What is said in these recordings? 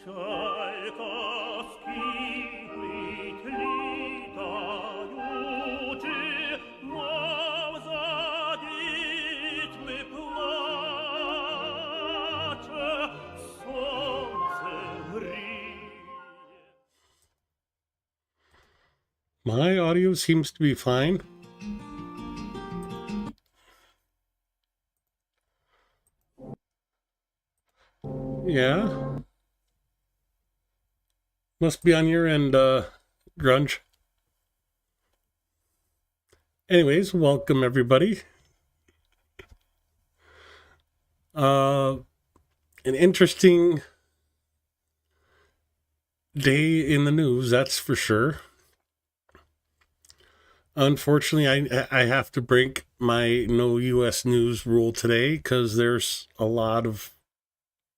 My audio seems to be fine. Yeah. Must be on your end, Grunge. Anyways, welcome everybody. An interesting day in the news, that's for sure. Unfortunately, I have to break my no U.S. news rule today because there's a lot of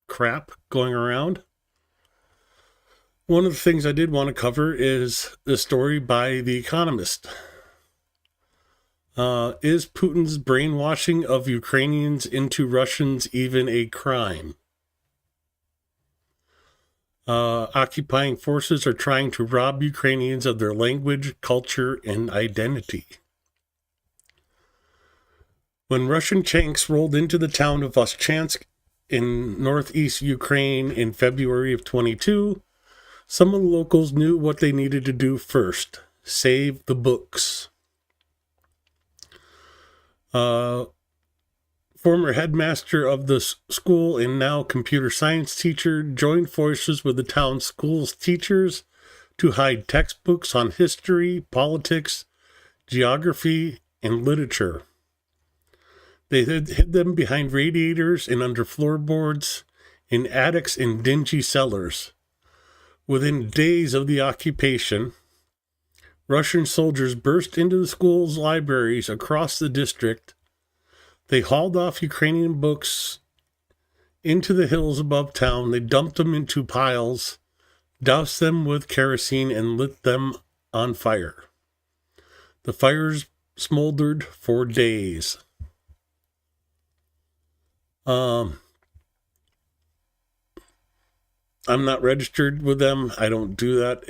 crap going around. One of the things I did want to cover is the story by The Economist. Is Putin's brainwashing of Ukrainians into Russians even a crime? Occupying forces are trying to rob Ukrainians of their language, culture, and identity. When Russian tanks rolled into the town of Voschansk in northeast Ukraine in February of 22, some of the locals knew what they needed to do first: save the books. Former headmaster of the school and now computer science teacher joined forces with the town's school's teachers to hide textbooks on history, politics, geography, and literature. They hid them behind radiators and under floorboards, in attics and dingy cellars. Within days of the occupation, Russian soldiers burst into the school's libraries across the district. They hauled off Ukrainian books into the hills above town. They dumped them into piles, doused them with kerosene, and lit them on fire. The fires smoldered for days. I'm not registered with them. I don't do that.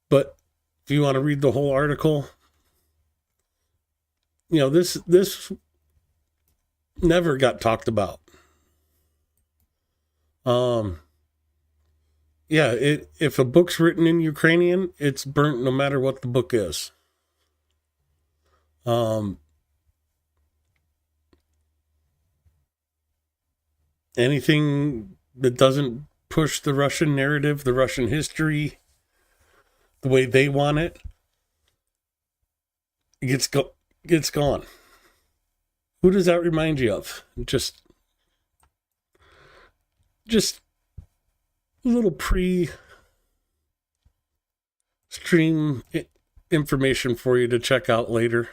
But if you want to read the whole article, you know, this never got talked about. If a book's written in Ukrainian, it's burnt no matter what the book is. Anything that doesn't push the Russian narrative, the Russian history, the way they want it, gets gone. Who does that remind you of? Just a little pre-stream information for you to check out later.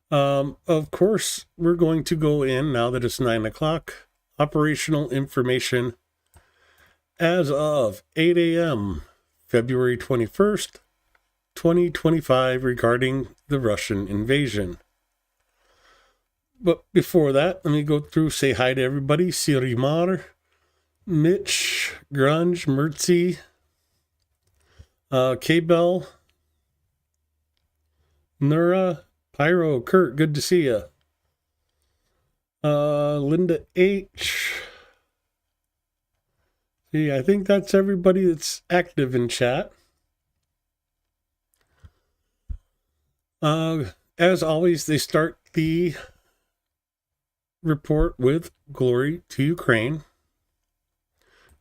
Of course, we're going to go in, now that it's 9 o'clock, operational information as of 8 a.m., February 21st, 2025, regarding the Russian invasion. But before that, let me go through, say hi to everybody. Sirimar, Mitch, Grunge, Mertzi, K-Bell, Nura, Pyro, Kurt, good to see you. Linda H. See, I think that's everybody that's active in chat. As always, they start the report with glory to Ukraine.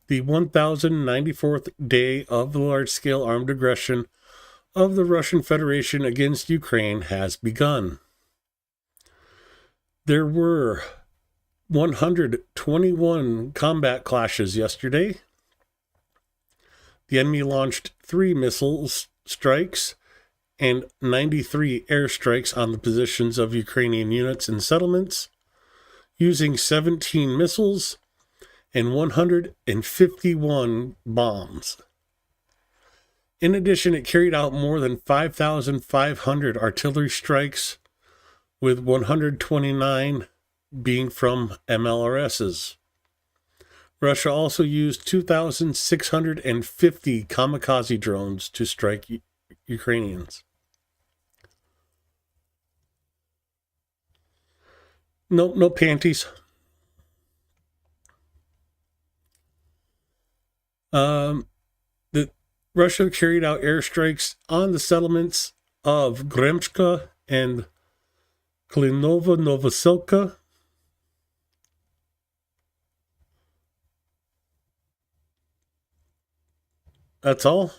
The 1094th day of the large-scale armed aggression of the Russian Federation against Ukraine has begun. There were 121 combat clashes yesterday. The enemy launched 3 missile strikes and 93 airstrikes on the positions of Ukrainian units and settlements, using 17 missiles and 151 bombs. In addition, it carried out more than 5,500 artillery strikes with 129 being from MLRSs. Russia also used 2,650 kamikaze drones to strike Ukrainians. No panties. Russia carried out airstrikes on the settlements of Gremchka and Klinova Novoselka. That's all.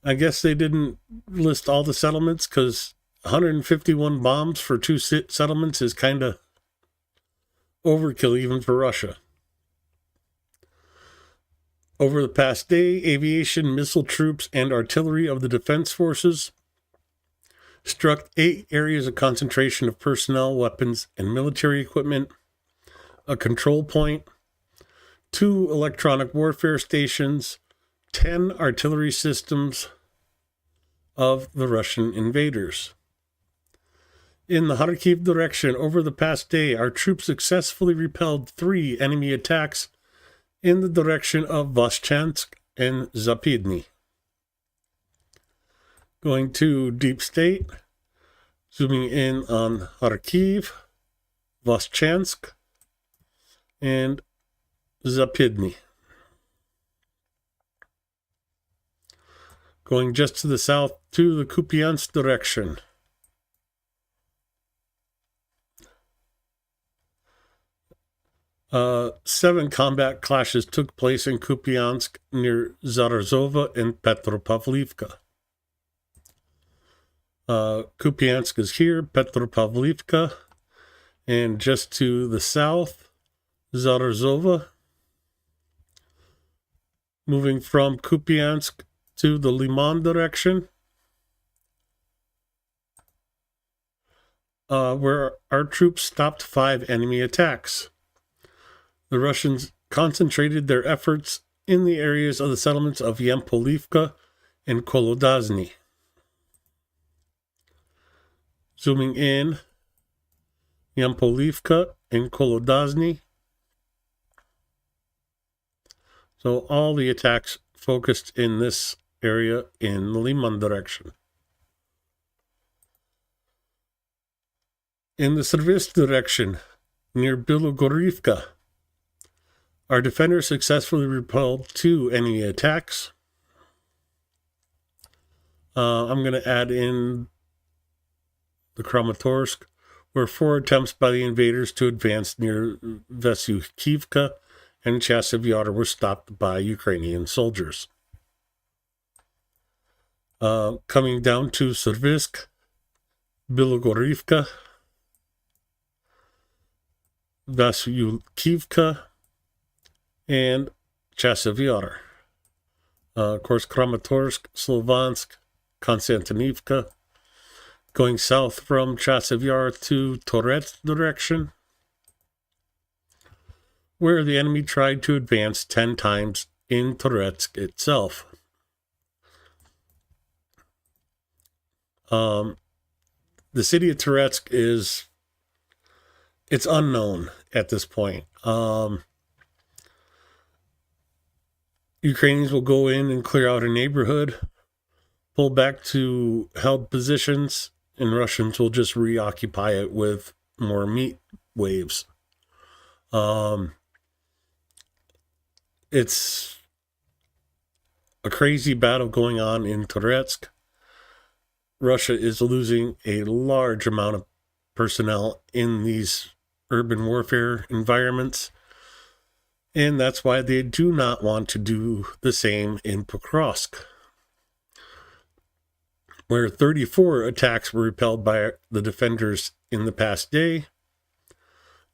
I guess they didn't list all the settlements because 151 bombs for two settlements is kind of overkill even for Russia. Over the past day, aviation, missile troops, and artillery of the defense forces struck 8 areas of concentration of personnel, weapons, and military equipment, a control point, 2 electronic warfare stations, 10 artillery systems of the Russian invaders. In the Kharkiv direction, over the past day, our troops successfully repelled 3 enemy attacks in the direction of Voschansk and Zapyidny. Going to deep state, zooming in on Kharkiv, Voschansk, and Zapyidny. Going just to the south to the Kupiansk direction. Seven combat clashes took place in Kupiansk near Zarazova and Petropavlivka. Kupiansk is here, Petropavlivka, and just to the south, Zarazova. Moving from Kupiansk to the Liman direction, where our troops stopped 5 enemy attacks. The Russians concentrated their efforts in the areas of the settlements of Yampolivka and Kolodazny. Zooming in, Yampolivka and Kolodazny. So all the attacks focused in this area in the Liman direction. In the Service direction, near Bilogorivka, our defenders successfully repelled 2 enemy attacks. I'm going to add in the Kramatorsk, where 4 attempts by the invaders to advance near Vesyukivka and Chasiv Yar were stopped by Ukrainian soldiers. Coming down to Servisk, Bilogorivka, Vasyukivka, and Chasiv Yar. Of course, Kramatorsk, Slovansk, Konstantinivka. Going south from Chasiv Yar to Torets direction, where the enemy tried to advance 10 times in Toretsk itself. The city of Toretsk it's unknown at this point. Ukrainians will go in and clear out a neighborhood, pull back to held positions, and Russians will just reoccupy it with more meat waves. It's a crazy battle going on in Toretsk. Russia is losing a large amount of personnel in these urban warfare environments, and that's why they do not want to do the same in Pokrovsk, where 34 attacks were repelled by the defenders in the past day.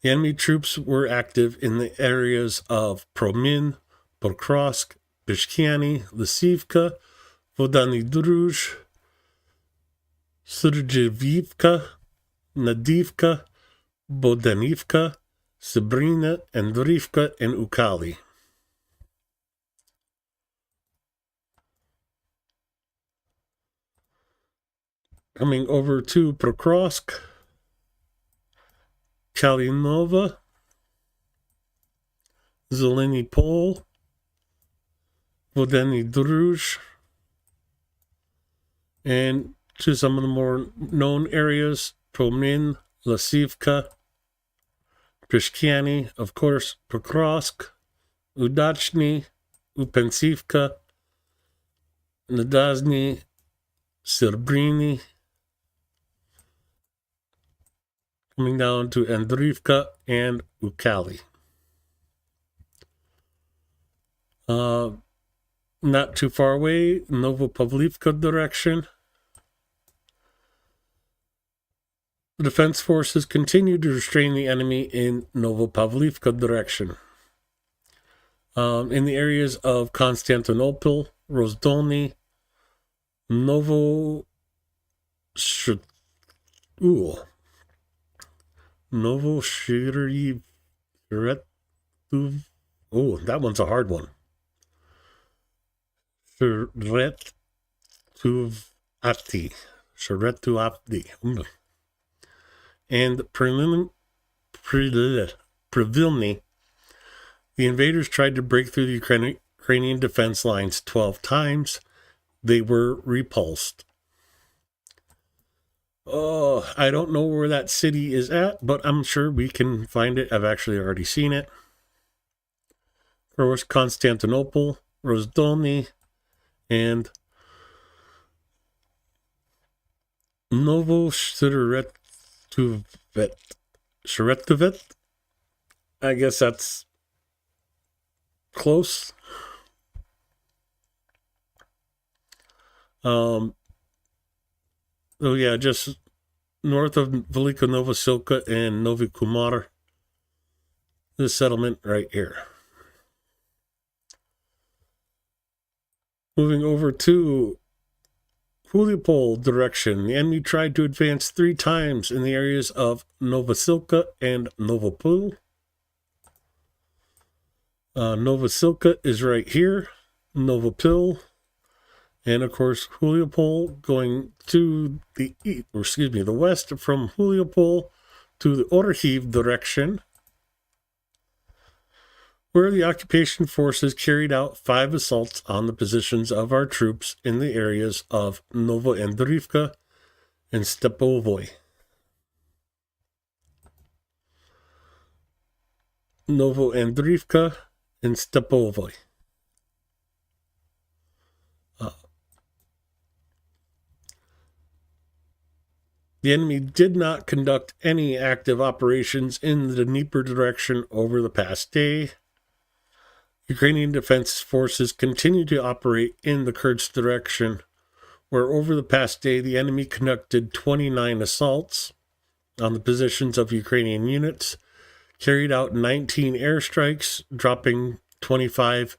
The enemy troops were active in the areas of Promin, Pokrovsk, Bishkiani, Lysivka, Vodany Druj, Sergeyevka, Nadivka, Bodanivka, Sabrina, Andrivka, and Ukali. Coming over to Pokrovsk, Kalinova, Zeleny Pol, Vodeny Druj, and to some of the more known areas, Promin, Lasivka, Prishkiani, of course, Pokrovsk, Udachny, Upensivka, Nadazhny, Serbrini, coming down to Andriivka and Ukali. Not too far away, Novopavlivka direction. The defense forces continue to restrain the enemy in Novopavlivka direction. In the areas of Constantinople, Rozdolny, Novoshiretov. Oh, that one's a hard one. Sheretuvati. And Privilny. The invaders tried to break through the Ukrainian defense lines 12 times. They were repulsed. Oh, I don't know where that city is at, but I'm sure we can find it. I've actually already seen it. Of course, Constantinople, Rozdolny, and Novoshiretov. I guess that's close. Oh yeah, just north of Velika Novosilka and Novi Kumar. This settlement right here. Moving over to Huliopol direction. The enemy tried to advance 3 times in the areas of Novosilka and Novopol. Novosilka is right here. Novopil. And of course, Huliopol going to the west from Huliopol to the Orhiv direction, where the occupation forces carried out 5 assaults on the positions of our troops in the areas of Novoandrivka and Stepovoy. Novoandrivka and Stepovoy. The enemy did not conduct any active operations in the Dnieper direction over the past day. Ukrainian defense forces continue to operate in the Kerch direction, where over the past day the enemy conducted 29 assaults on the positions of Ukrainian units, carried out 19 airstrikes, dropping 25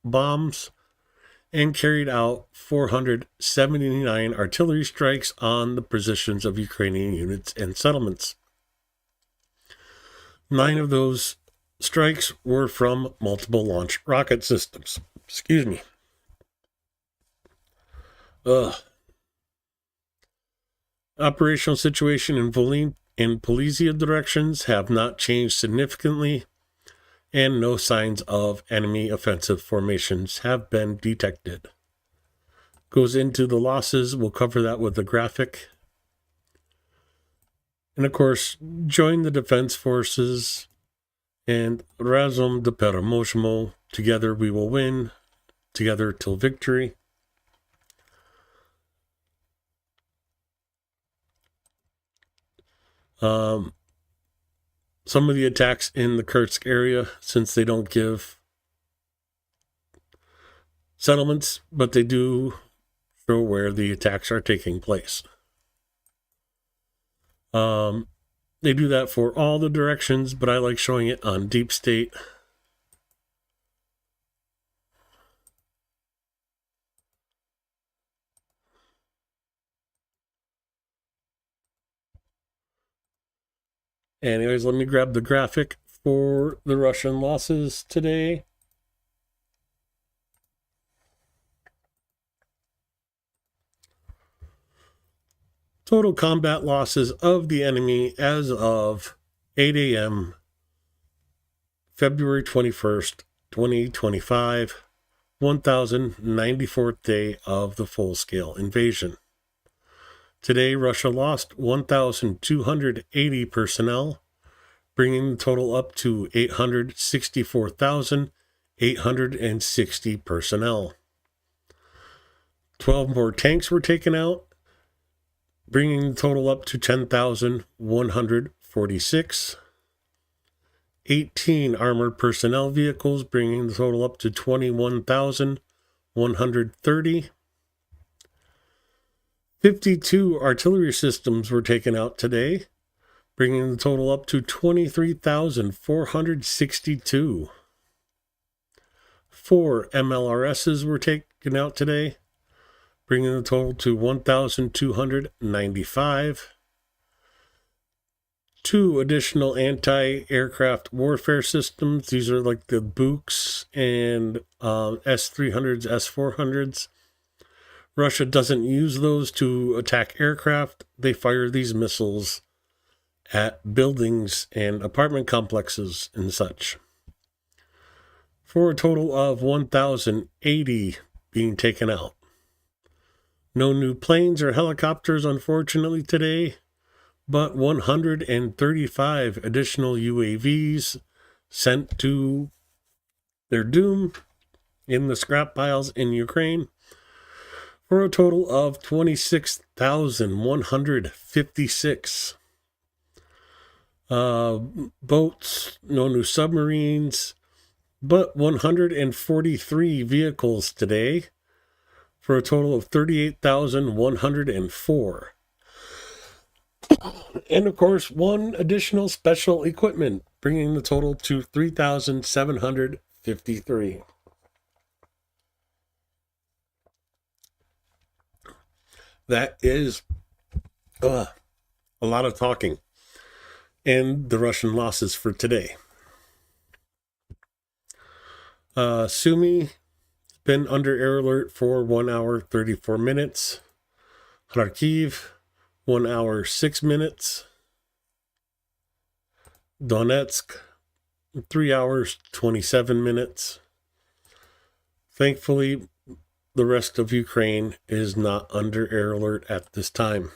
bombs, and carried out 479 artillery strikes on the positions of Ukrainian units and settlements. 9 of those strikes were from multiple launch rocket systems. Excuse me. Operational situation in Volyn and Polizia directions have not changed significantly, and no signs of enemy offensive formations have been detected. Goes into the losses. We'll cover that with the graphic. And of course, join the defense forces and Razum de Peremoshmo. Together we will win. Together till victory. Some of the attacks in the Kursk area, since they don't give settlements, but they do show where the attacks are taking place. They do that for all the directions, but I like showing it on Deep State. Anyways, let me grab the graphic for the Russian losses today. Total combat losses of the enemy as of 8 a.m., February 21st, 2025, 1094th day of the full-scale invasion. Today, Russia lost 1,280 personnel, bringing the total up to 864,860 personnel. 12 more tanks were taken out, bringing the total up to 10,146. 18 armored personnel vehicles, bringing the total up to 21,130. 52 artillery systems were taken out today, bringing the total up to 23,462. 4 MLRSs were taken out today, bringing the total to 1,295. 2 additional anti-aircraft warfare systems. These are like the Books and S-300s, S-400s. Russia doesn't use those to attack aircraft. They fire these missiles at buildings and apartment complexes and such. For a total of 1,080 being taken out. No new planes or helicopters, unfortunately, today, but 135 additional UAVs sent to their doom in the scrap piles in Ukraine, for a total of 26,156. Boats, no new submarines, but 143 vehicles today, for a total of 38,104. And of course, 1 additional special equipment, bringing the total to 3,753. That is a lot of talking. And the Russian losses for today. Sumy been under air alert for 1 hour 34 minutes. Kharkiv 1 hour 6 minutes. Donetsk 3 hours 27 minutes. Thankfully, the rest of Ukraine is not under air alert at this time.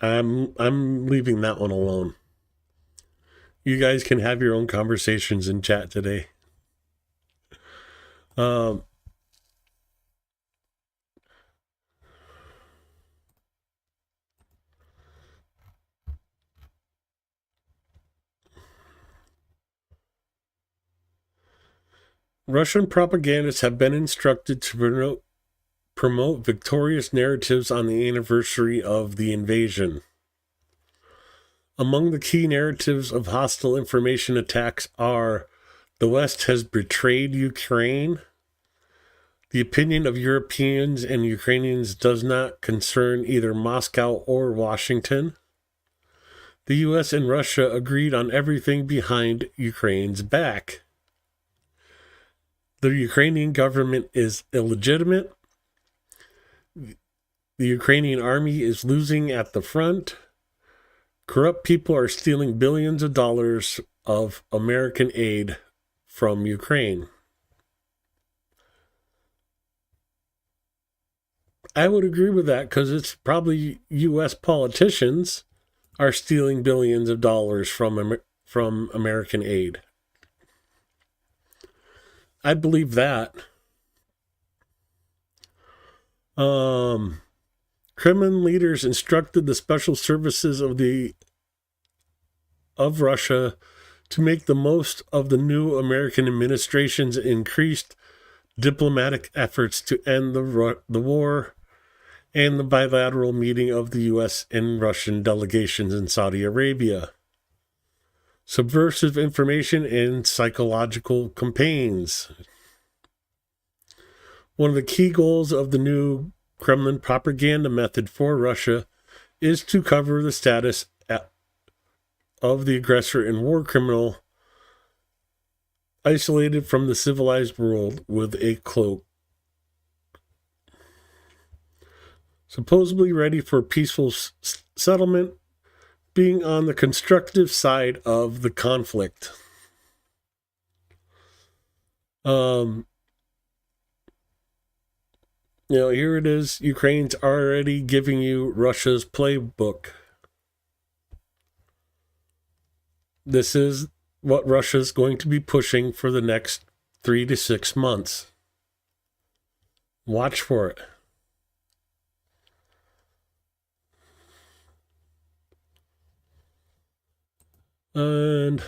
I'm leaving that one alone. You guys can have your own conversations in chat today. Russian propagandists have been instructed to promote victorious narratives on the anniversary of the invasion. Among the key narratives of hostile information attacks are: the West has betrayed Ukraine, the opinion of Europeans and Ukrainians does not concern either Moscow or Washington, the US and Russia agreed on everything behind Ukraine's back, the Ukrainian government is illegitimate, the Ukrainian army is losing at the front, corrupt people are stealing billions of dollars of American aid from Ukraine. I would agree with that, because it's probably U.S. politicians are stealing billions of dollars from American aid. I believe that. Kremlin leaders instructed the special services of Russia to make the most of the new American administration's increased diplomatic efforts to end the war and the bilateral meeting of the U.S. and Russian delegations in Saudi Arabia. Subversive information and psychological campaigns. One of the key goals of the new Kremlin propaganda method for Russia is to cover the status of the aggressor and war criminal, isolated from the civilized world with a cloak. Supposedly ready for peaceful settlement, being on the constructive side of the conflict. Here it is. Ukraine's already giving you Russia's playbook. This is what Russia's going to be pushing for the next 3 to 6 months. Watch for it. And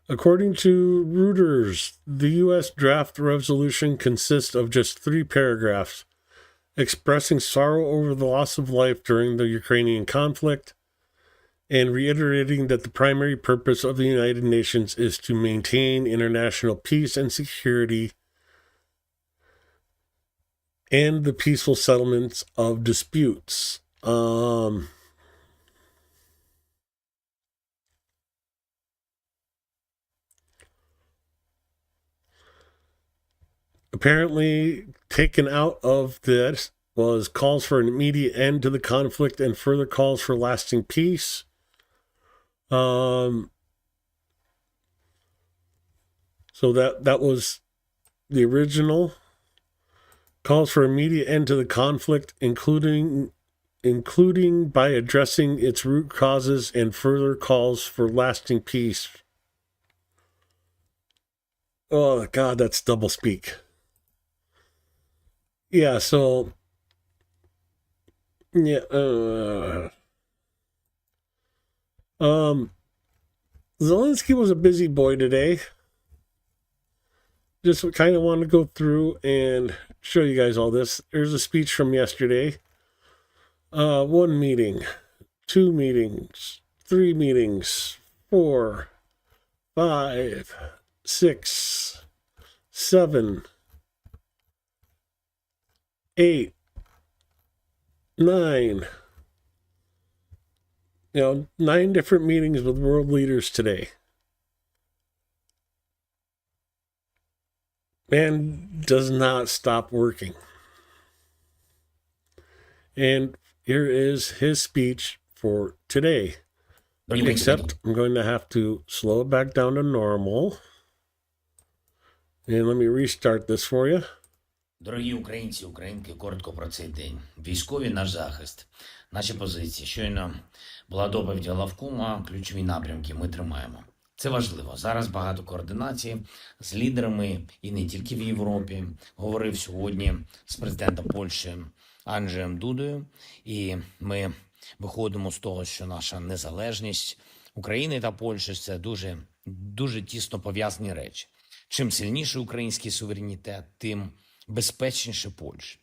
according to Reuters, the U.S. draft resolution consists of just 3 paragraphs, expressing sorrow over the loss of life during the Ukrainian conflict and reiterating that the primary purpose of the United Nations is to maintain international peace and security and the peaceful settlements of disputes. Apparently, taken out of this was calls for an immediate end to the conflict and further calls for lasting peace. So that was the original. Calls for immediate end to the conflict, including by addressing its root causes, and further calls for lasting peace. Oh God, that's doublespeak. Yeah, so yeah, Zelensky was a busy boy today. Just kind of want to go through and show you guys all this. There's a speech from yesterday. 1 meeting, 2 meetings, 3 meetings, 4, 5, 6, 7, 8, 9. 9 different meetings with world leaders today. Man does not stop working. And here is his speech for today. Except I'm going to have to slow it back down to normal. And let me restart this for you. Дорогі українці, українки, коротко про цей день. Військові – наш захист, наші позиції. Щойно була доповідь главкома, ключові напрямки ми тримаємо. Це важливо. Зараз багато координації з лідерами і не тільки в Європі. Говорив сьогодні з президентом Польщі Анджеєм Дудою. І ми виходимо з того, що наша незалежність України та Польщі – це дуже тісно пов'язані речі. Чим сильніший український суверенітет, тим безпечніше Польща.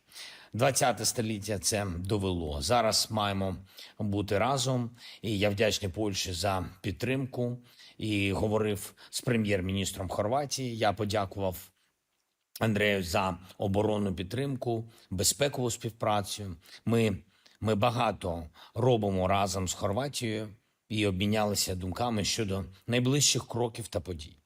20 століття це довело. Зараз маємо бути разом. І я вдячний Польщі за підтримку. І говорив з прем'єр-міністром Хорватії. Я подякував Андрею за оборонну підтримку, безпекову співпрацю. Ми багато робимо разом з Хорватією і обмінялися думками щодо найближчих кроків та подій.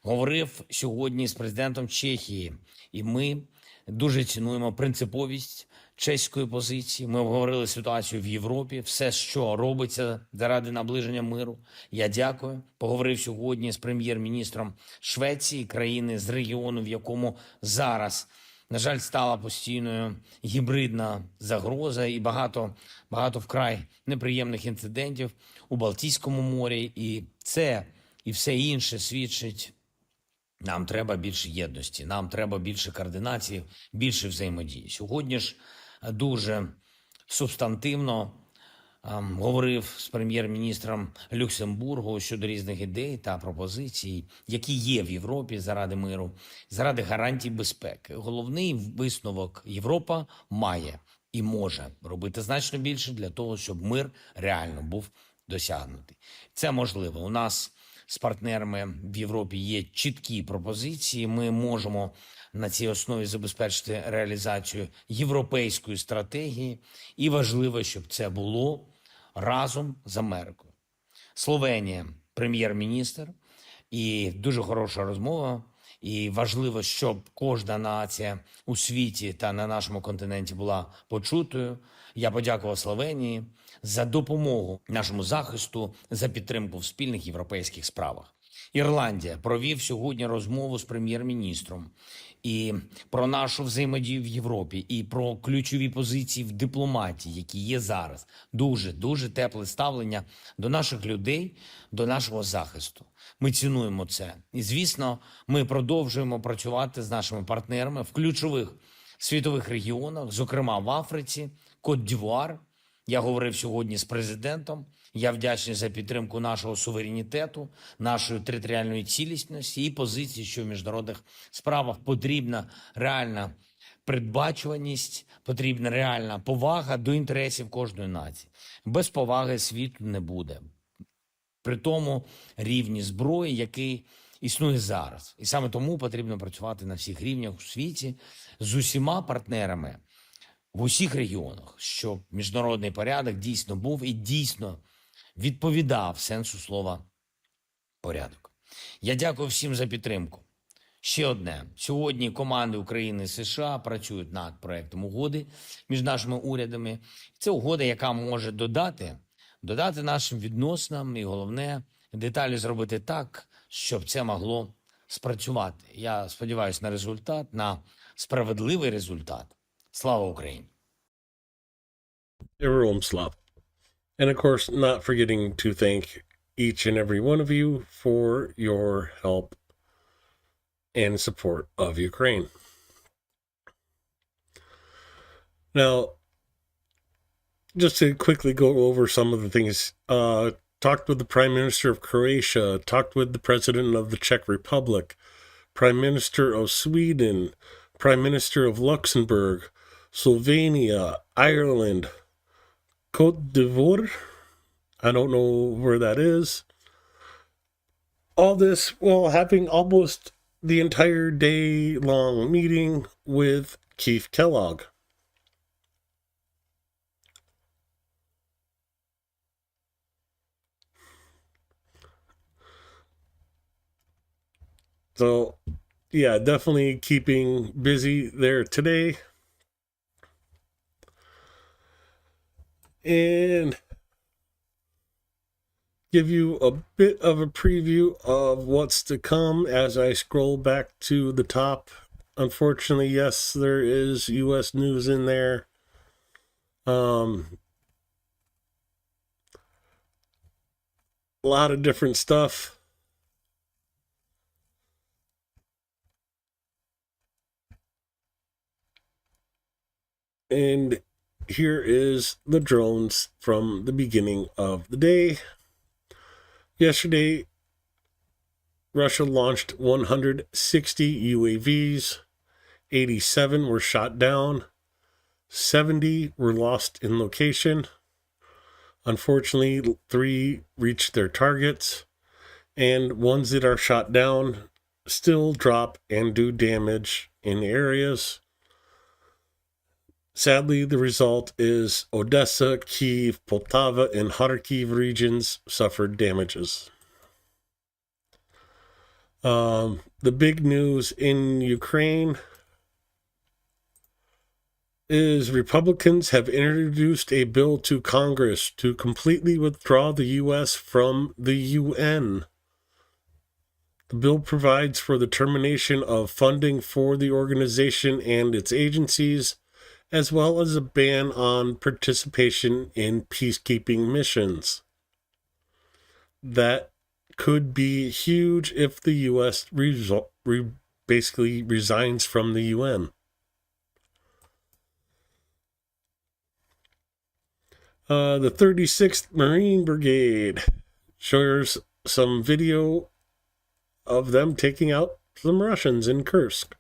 Говорив сьогодні з президентом Чехії, і ми дуже цінуємо принциповість чеської позиції. Ми обговорили ситуацію в Європі, все, що робиться заради наближення миру. Я дякую. Поговорив сьогодні з прем'єр-міністром Швеції, країни з регіону, в якому зараз, на жаль, стала постійною гібридна загроза і багато вкрай неприємних інцидентів у Балтійському морі. І це, і все інше свідчить: нам треба більше єдності, нам треба більше координації, більше взаємодії. Сьогодні ж дуже субстантивно говорив з прем'єр-міністром Люксембургу щодо різних ідей та пропозицій, які є в Європі заради миру, заради гарантій безпеки. Головний висновок: Європа має і може робити значно більше для того, щоб мир реально був досягнути. Це можливо. У нас з партнерами в Європі є чіткі пропозиції. Ми можемо на цій основі забезпечити реалізацію європейської стратегії, і важливо, щоб це було разом з Америкою. Словенія, прем'єр-міністр, і дуже хороша розмова. І важливо, щоб кожна нація у світі та на нашому континенті була почутою. Я подякував Словенії за допомогу нашому захисту, за підтримку в спільних європейських справах. Ірландія провів сьогодні розмову з прем'єр-міністром і про нашу взаємодію в Європі, і про ключові позиції в дипломатії, які є зараз. Дуже тепле ставлення до наших людей, до нашого захисту. Ми цінуємо це. І, звісно, ми продовжуємо працювати з нашими партнерами в ключових світових регіонах, зокрема в Африці, Кот-д'Івуар. Я говорив сьогодні з президентом. Я вдячний за підтримку нашого суверенітету, нашої територіальної цілісності і позиції, що в міжнародних справах потрібна реальна передбачуваність, потрібна реальна повага до інтересів кожної нації. Без поваги світу не буде. При тому рівні зброї, який існує зараз. І саме тому потрібно працювати на всіх рівнях у світі з усіма партнерами в усіх регіонах, щоб міжнародний порядок дійсно був і дійсно відповідав сенсу слова порядок. Я дякую всім за підтримку. Ще одне. Сьогодні команди України і США працюють над проектом угоди між нашими урядами. Це угода, яка може додати нашим відносинам і, головне, деталі зробити так, щоб це могло спрацювати. Я сподіваюся на результат, на справедливий результат. Слава Україні! Героям слава. And of course, not forgetting to thank each and every one of you for your help and support of Ukraine. Now, just to quickly go over some of the things, talked with the Prime Minister of Croatia, talked with the President of the Czech Republic, Prime Minister of Sweden, Prime Minister of Luxembourg, Slovenia, Ireland, Côte d'Ivoire, I don't know where that is. All this while having almost the entire day-long meeting with Keith Kellogg. So, yeah, definitely keeping busy there today. And give you a bit of a preview of what's to come as I scroll back to the top. Unfortunately, yes, there is U.S. news in there. A lot of different stuff. And here is the drones from the beginning of the day. Yesterday, Russia launched 160 UAVs. 87 were shot down. 70 were lost in location. Unfortunately, 3 reached their targets. And ones that are shot down still drop and do damage in areas. Sadly, the result is Odessa, Kyiv, Poltava, and Kharkiv regions suffered damages. The big news in Ukraine is Republicans have introduced a bill to Congress to completely withdraw the U.S. from the UN. The bill provides for the termination of funding for the organization and its agencies, as well as a ban on participation in peacekeeping missions. That could be huge if the U.S. basically resigns from the UN. The 36th Marine Brigade shows some video of them taking out some Russians in Kursk.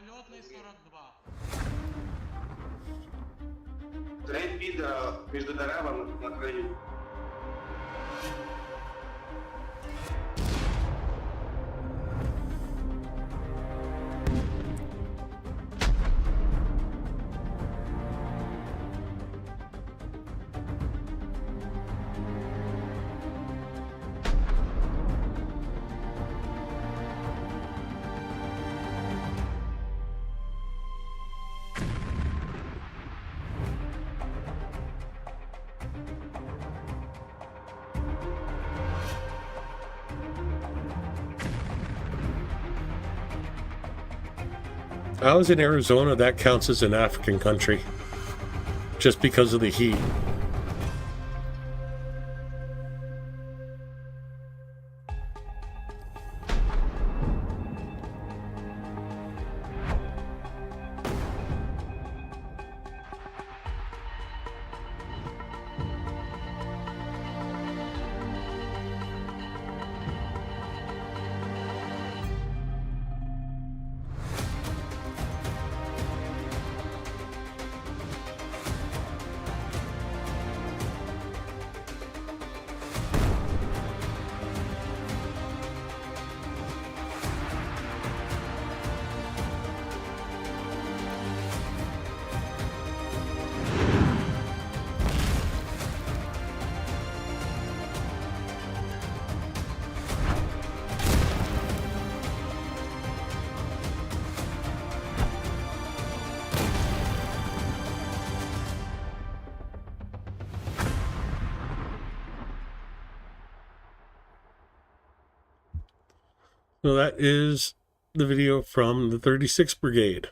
Польотний 42. Три підера між деревами на краю. I was in Arizona. That counts as an African country, just because of the heat. So that is the video from the 36th Brigade.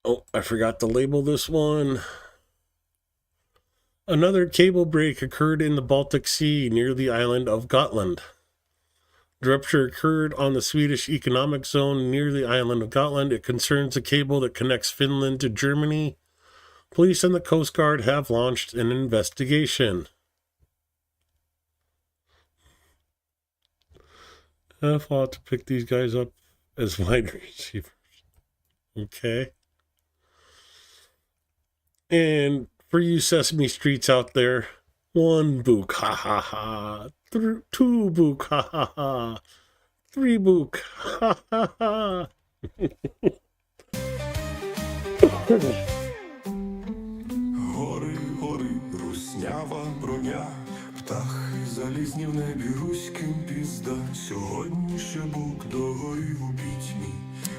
Oh, I forgot to label this one. Another cable break occurred in the Baltic Sea near the island of Gotland. The rupture occurred on the Swedish economic zone near the island of Gotland. It concerns a cable that connects Finland to Germany. Police and the Coast Guard have launched an investigation. I'll have to pick these guys up as wide receivers. Okay. And for you Sesame Streets out there, 1 book, ha ha ha. 2 book, ha ha ha. 3 book, ha ha ha. Гори, гори, руснява броня, птахи залізні в небі руським пізда. Сьогодні ще бук догорів у пітьмі,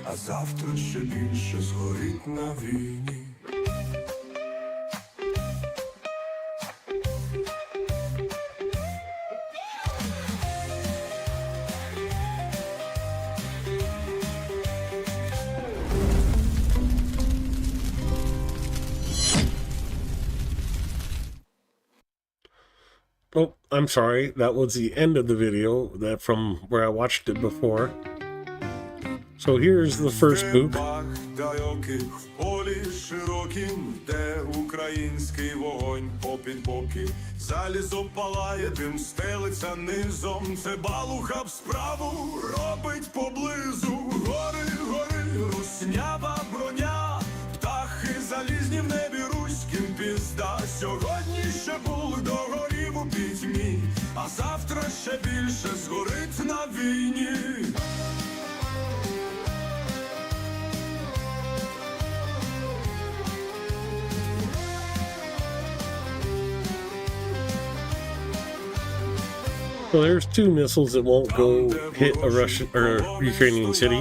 а завтра ще більше згорить на війні. Oh, I'm sorry. That was the end of the video that from where I watched it before. So here's the first book. В полі широкім, де український вогонь попід боки. Залізо палає, дим стелиться низом. Це балуха б справу робить поблизу. Гори, гори, руснява броня, птахи залізні в небі руським пізда. Сьогодні ще були догорів у пітьмі, а завтра ще більше згорить на війні. So there's 2 missiles that won't go hit a Russian or Ukrainian city.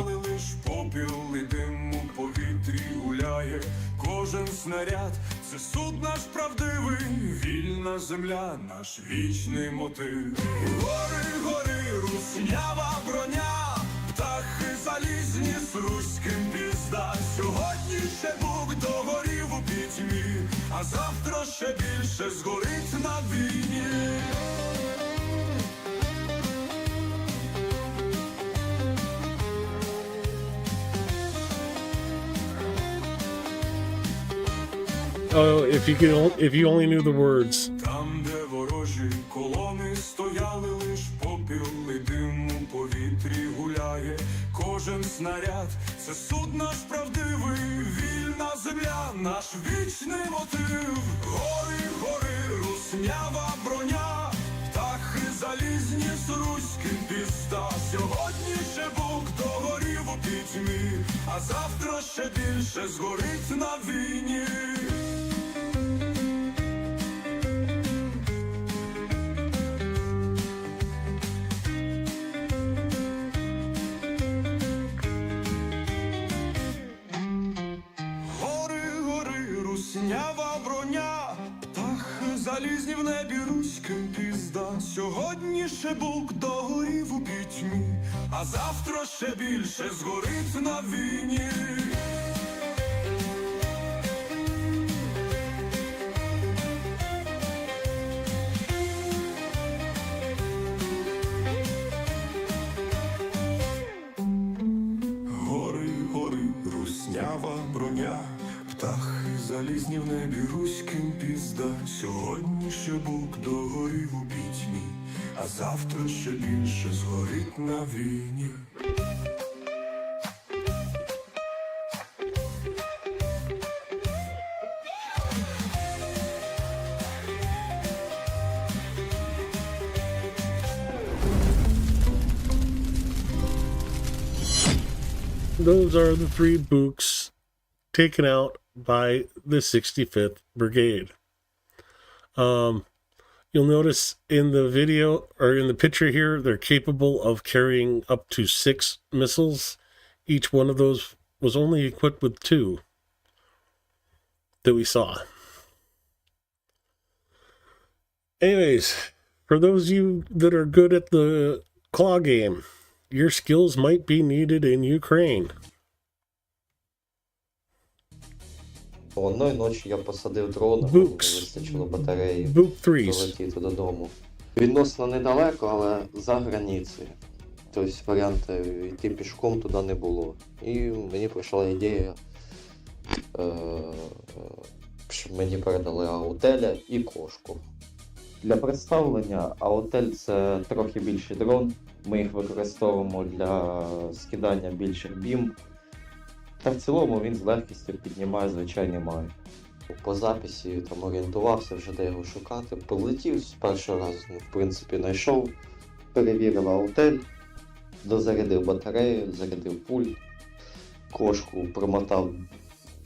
Кожен снаряд – це суд наш правдивий, вільна земля – наш вічний мотив. Гори, гори, руснява броня, птахи залізні з руським пізда. Сьогодні ще бук догорів у пітьмі, а завтра ще більше згорить на війні. Oh, if you only knew the words. Там, де ворожі колони стояли, лиш попіл і дим у повітрі гуляє. Кожен кожен снаряд, це суд наш правдивий, вільна земля, наш вічний мотив. Гори, гори, руснява броня, птахи залізні з руським пізда. Сьогодні ще Бог догорів у пітьмі, а завтра ще більше згорить на війні. Руснява броня, птахи залізні в небі, руським пізда. Сьогодні ще Бог догорів у пітьмі, а завтра ще більше згорить на війні. Гори, гори, руснява броня, птахи залізні в небі, руським пізда. Сьогодні ще Бог догорів у пітьмі, а завтра ще більше згорить на війні. Those are the 3 books taken out by the 65th Brigade. You'll notice in the video, or in the picture here, they're capable of carrying up to 6 missiles. Each one of those was only equipped with 2 that we saw. Anyways, for those of you that are good at the claw game, your skills might be needed in Ukraine. Одної ночі я посадив дрона, мені не вистачило батареї долетіти додому. Відносно недалеко, але за границею. Тобто варіанту йти пішком туди не було. І мені прийшла ідея, щоб мені передали аутеля і кошку. Для представлення, аутель це трохи більший дрон. Ми їх використовуємо для скидання більших бім. Та в цілому він з легкістю піднімає звичайний май. По записі там орієнтувався вже, де його шукати. Полетів з першого разу, в принципі, знайшов, перевірив аутель, дозарядив батарею, зарядив пульт, кошку примотав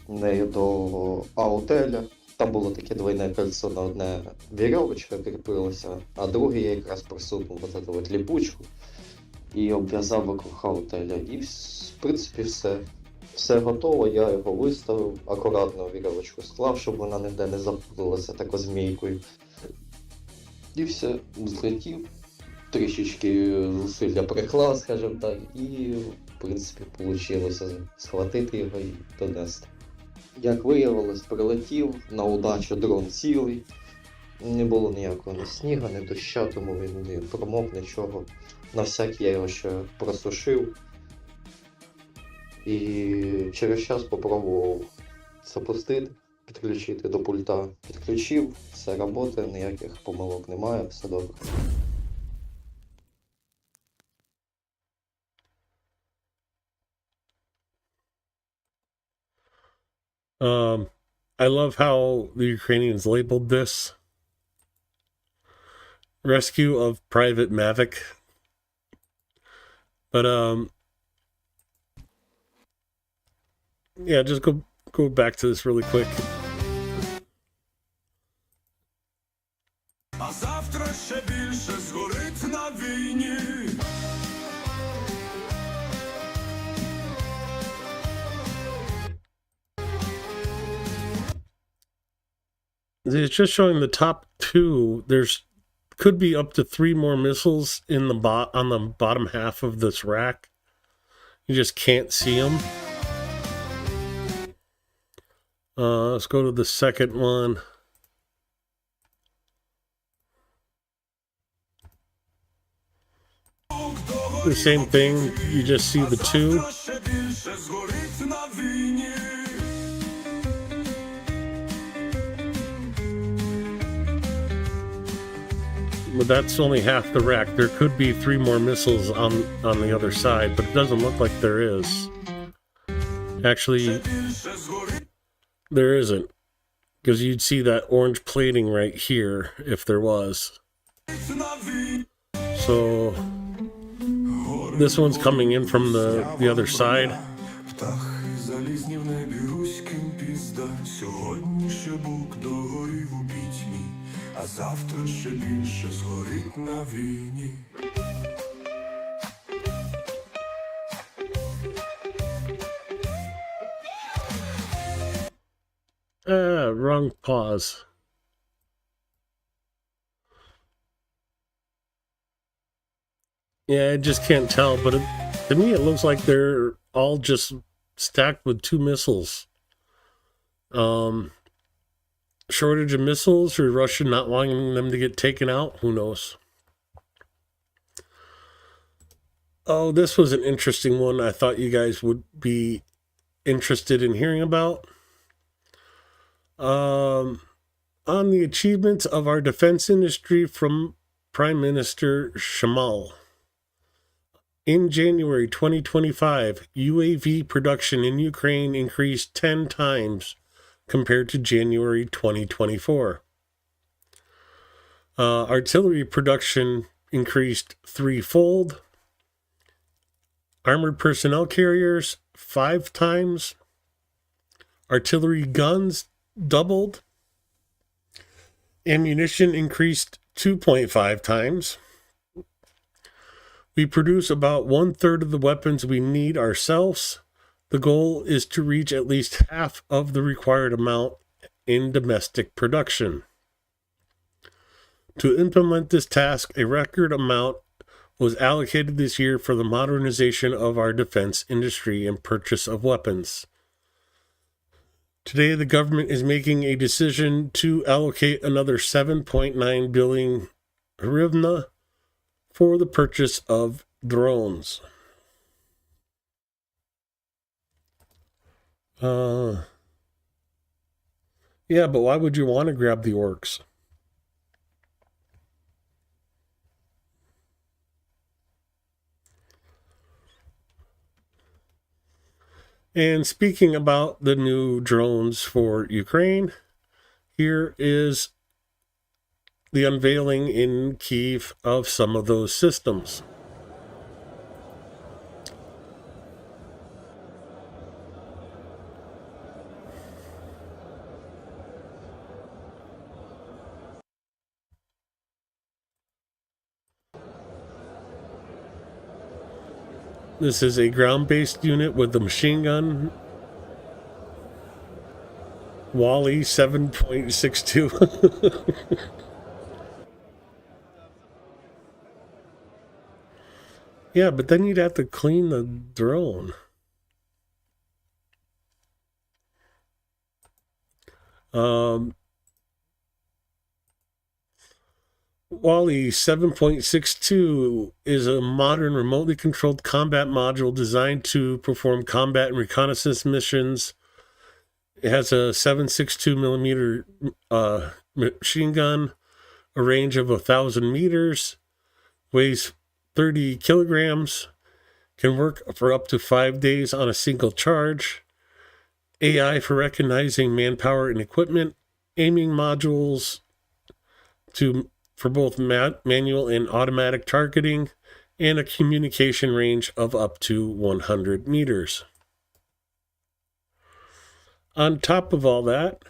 нею до аутеля. Там було таке двойне кольцо, на одне вірьовочка кріпилася, а друге я якраз присунув от ліпучку і обв'язав вокруг аутеля. І, в принципі, все. Все готово, я його виставив, акуратно вірьовочку склав, щоб вона ніде не запуталася тако змійкою. І все, злетів, трішечки зусилля приклав, скажімо так, і в принципі вийшло схватити його і донести. Як виявилось, прилетів, на удачу дрон цілий, не було ніякого ні снігу, ні дощу, тому він не промок, нічого. На всякий я його ще просушив. І через час спробував запустити, підключити до пульта. Підключив, все працює, ніяких помилок немає, все добре. I love how the Ukrainians labeled this. Rescue of Private Mavic. But yeah, just go back to this really quick. А завтра ще більше згорить на війні. It's just showing the top 2. There's could be up to 3 more missiles in the on the bottom half of this rack. You just can't see them. Let's go to the second one. The same thing, you just see the 2. that's only half the rack. There could be 3 more missiles on the other side, but it doesn't look like there is. Actually, there isn't, because you'd see that orange plating right here if there was. So this one's coming in from the other side. Птахи залізні в небі руським пізда. Сьогодні ще бук догорів у пітьмі, а завтра ще більше згорить на війні. Wrong pause. Yeah, I just can't tell, but to me it looks like they're all just stacked with 2 missiles. Shortage of missiles, or Russia not wanting them to get taken out? Who knows? Oh, this was an interesting one I thought you guys would be interested in hearing about. On the achievements of our defense industry from Prime Minister Shamal. In January 2025, UAV production in Ukraine increased 10 times compared to January 2024. Artillery production increased 3-fold. Armored personnel carriers 5 times. Artillery guns doubled. Ammunition increased 2.5 times. We produce about 1/3 of the weapons we need ourselves. The goal is to reach at least half of the required amount in domestic production. To implement this task, a record amount was allocated this year for the modernization of our defense industry and purchase of weapons. Today, the government is making a decision to allocate another 7.9 billion hryvnia for the purchase of drones. Yeah, but why would you want to grab the orcs? And speaking about the new drones for Ukraine, here is the unveiling in Kyiv of some of those systems. This is a ground-based unit with the machine gun. Wally 7.62. Yeah, but then you'd have to clean the drone. Wally 7.62 is a modern remotely controlled combat module designed to perform combat and reconnaissance missions. It has a 7.62 millimeter machine gun, a range of 1,000 meters, weighs 30 kilograms, can work for up to 5 days on a single charge, AI for recognizing manpower and equipment, aiming modules for both manual and automatic targeting, and a communication range of up to 100 meters. On top of all that,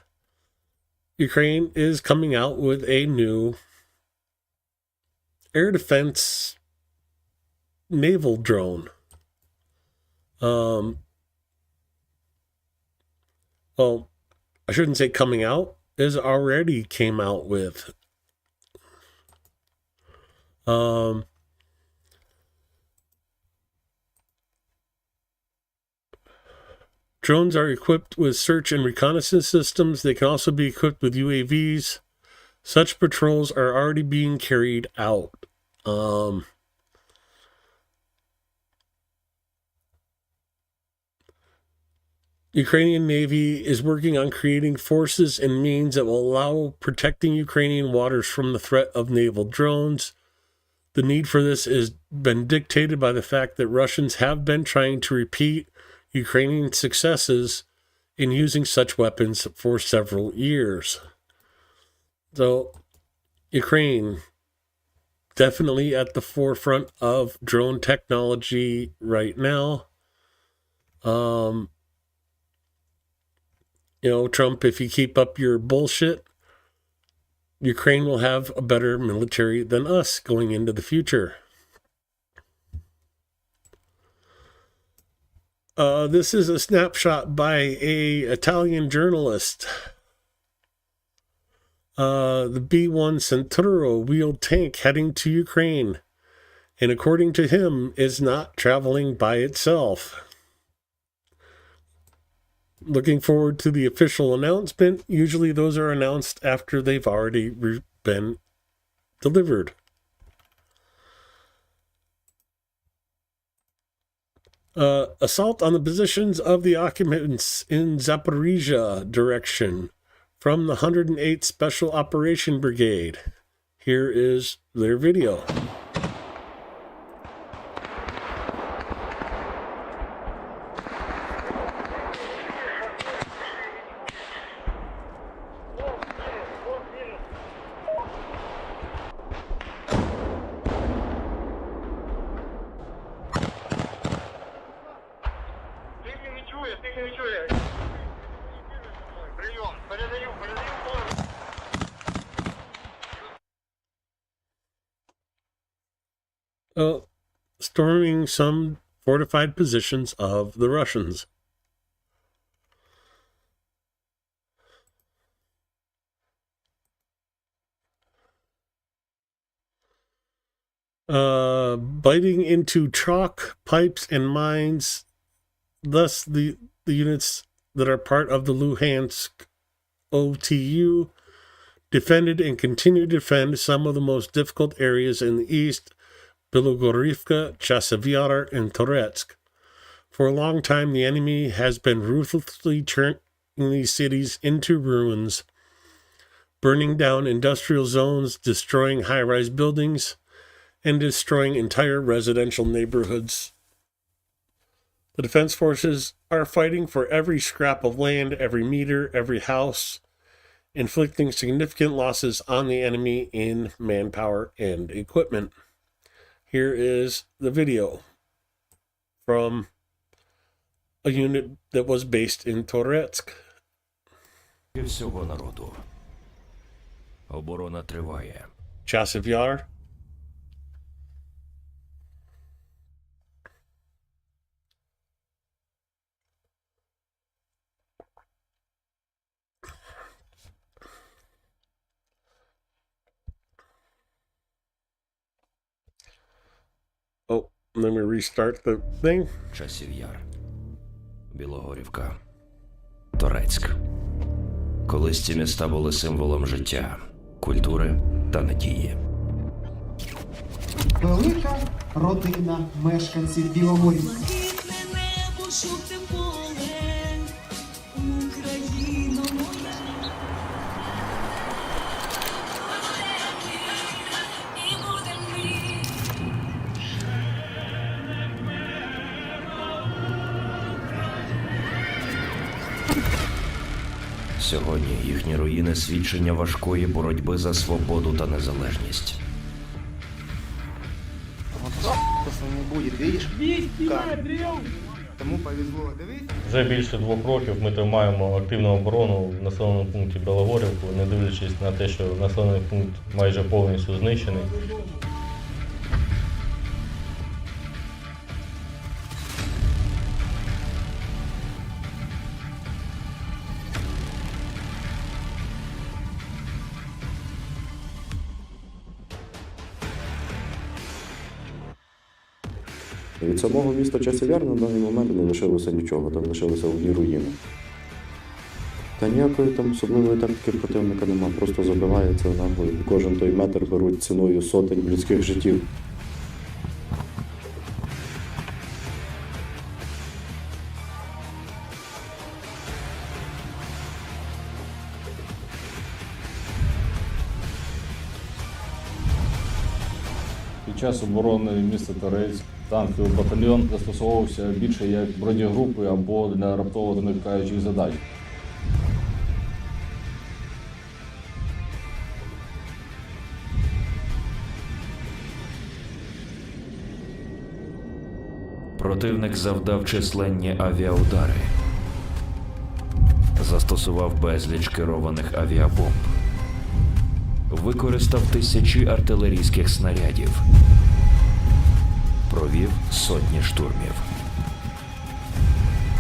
Ukraine is coming out with a new air defense naval drone. Well, I shouldn't say coming out, is already came out with. Drones are equipped with search and reconnaissance systems. They can also be equipped with UAVs. Such patrols are already being carried out. Ukrainian Navy is working on creating forces and means that will allow protecting Ukrainian waters from the threat of naval drones. The need for this has been dictated by the fact that Russians have been trying to repeat Ukrainian successes in using such weapons for several years. So, Ukraine, definitely at the forefront of drone technology right now. Trump, if you keep up your bullshit, Ukraine will have a better military than us going into the future. This is a snapshot by a Italian journalist. The B-1 Centauro wheeled tank heading to Ukraine, and according to him, is not traveling by itself. Looking forward to the official announcement. Usually those are announced after they've already been delivered. Assault on the positions of the occupants in Zaporizhia direction from the 108th Special Operation Brigade. Here is their video. Storming some fortified positions of the Russians. Biting into chalk, pipes, and mines. Thus, the units that are part of the Luhansk OTU defended and continue to defend some of the most difficult areas in the east, Bilogorivka, Chasiv Yar, and Toretsk. For a long time, the enemy has been ruthlessly turning these cities into ruins, burning down industrial zones, destroying high-rise buildings, and destroying entire residential neighborhoods. The defense forces are fighting for every scrap of land, every meter, every house, inflicting significant losses on the enemy in manpower and equipment. Here is the video from a unit that was based in Toretsk. Всього народу. Оборона триває. Chasiv Yar. Oh, let me restart the thing. Часів Яр. Білогорівка. Торецьк. Колись ці міста були символом життя, культури та надії. Велика родина мешканців Білогорівки. Блакитне небо, жовте поле, Україно моя. І буде мрій. Сьогодні їхні руїни – свідчення важкої боротьби за свободу та незалежність. не будет, видишь? Как? Тому повезло, дивись. Вже більше 2 років ми тримаємо активну оборону в населеному пункті Білогорівку, не дивлячись на те, що населений пункт майже повністю знищений. Від самого міста Часів Яр на даний момент не лишилося нічого, там лишилися одні руїни. Та ніякої там особливої тактики противника нема, просто забивається нахуй. Кожен той метр беруть ціною сотень людських життів. Під час оборони міста Торецьк танковий батальйон застосовувався більше як бронегрупи або для раптово виникаючих задач. Противник завдав численні авіаудари. Застосував безліч керованих авіабомб. Використав тисячі артилерійських снарядів. Провів сотні штурмів.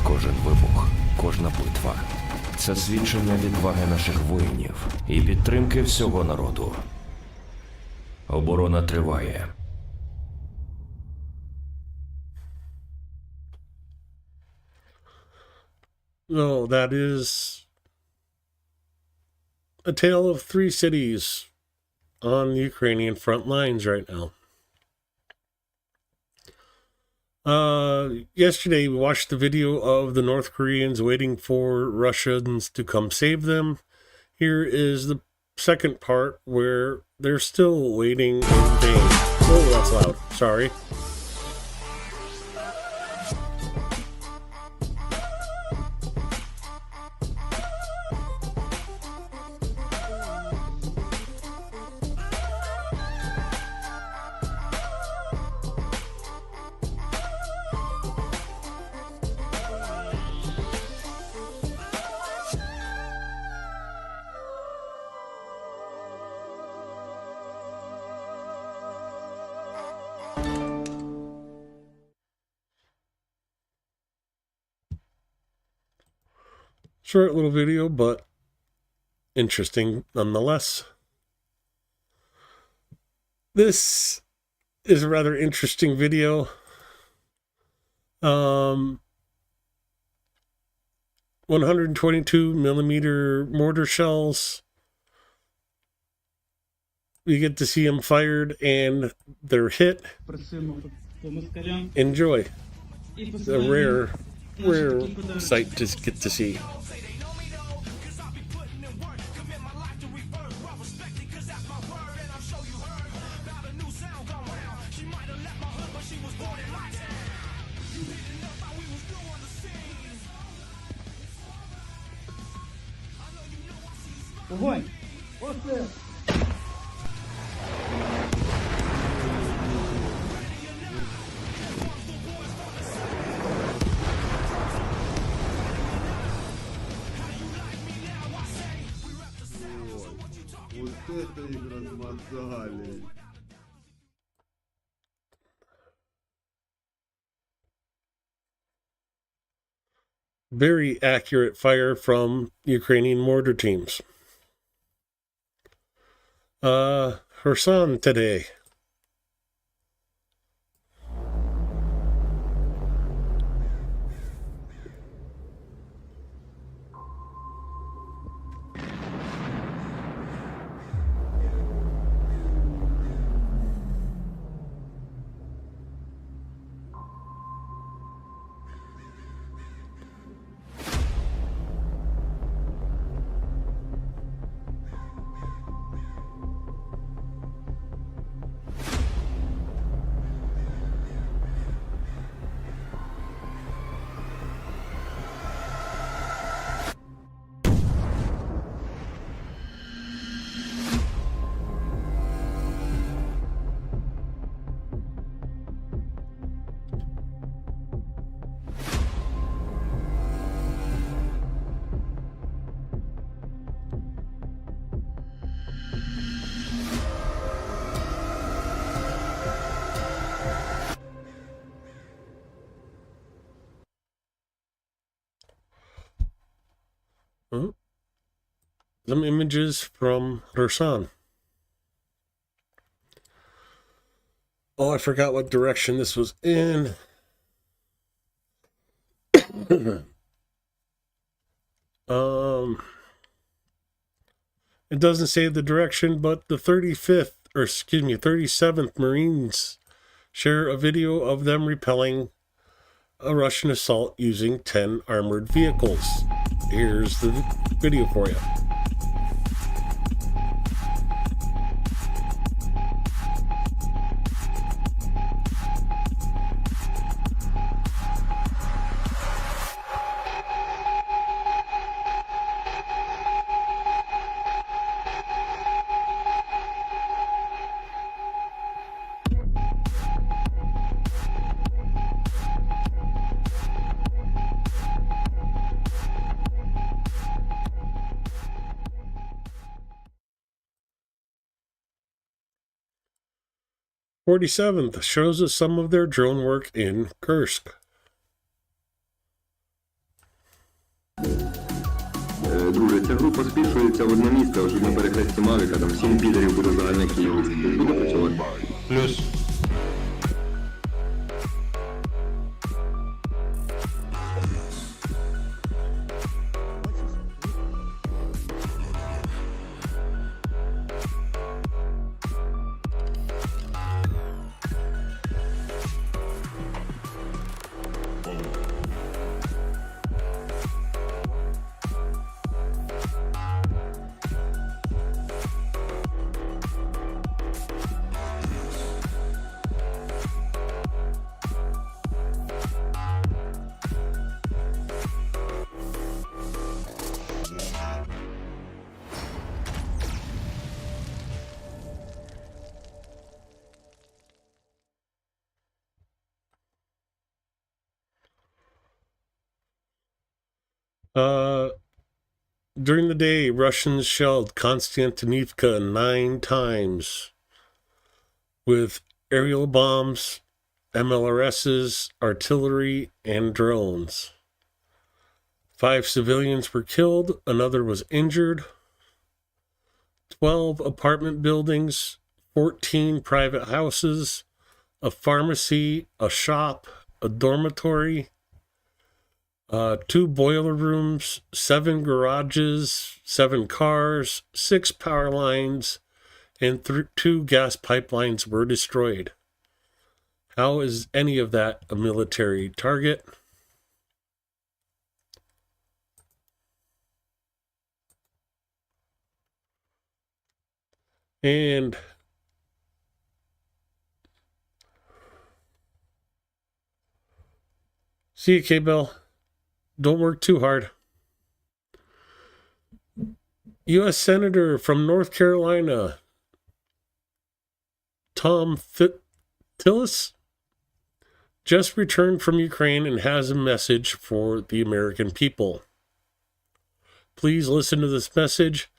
Кожен вибух, кожна битва – це свідчення відваги наших воїнів і підтримки всього народу. Оборона триває. No, that is a tale of 3 cities on the Ukrainian front lines right now. Yesterday we watched the video of the North Koreans waiting for Russians to come save them. Here is the second part where they're still waiting in vain. Oh, that's loud. Sorry. Short little video, but interesting nonetheless. This is a rather interesting video. 122 millimeter mortar shells. You get to see them fired and they're hit. Enjoy. It's a rare sight to get to see. Огонь! Постріл! Вот это их размотали. Very accurate fire from Ukrainian mortar teams. Kherson today. Some images from Kherson. Oh, I forgot what direction this was in. It doesn't say the direction, but the 37th Marines share a video of them repelling a Russian assault using 10 armored vehicles. Here's the video for you. 47th shows us some of their drone work in Kursk. Друже, ця група збільшується в одне місце, ось на перехресті Мавіка, там 7 підерів буде загальна кількість. Буде працювати? Плюс. During the day, Russians shelled Konstantinivka 9 times with aerial bombs, MLRSs, artillery, and drones. 5 civilians were killed, another was injured. 12 apartment buildings, 14 private houses, a pharmacy, a shop, a dormitory, 2 boiler rooms, 7 garages, 7 cars, 6 power lines, and 2 gas pipelines were destroyed. How is any of that a military target? And see you, K-Bell. Don't work too hard. U.S. Senator from North Carolina, Tom Tillis, just returned from Ukraine and has a message for the American people. Please listen to this message.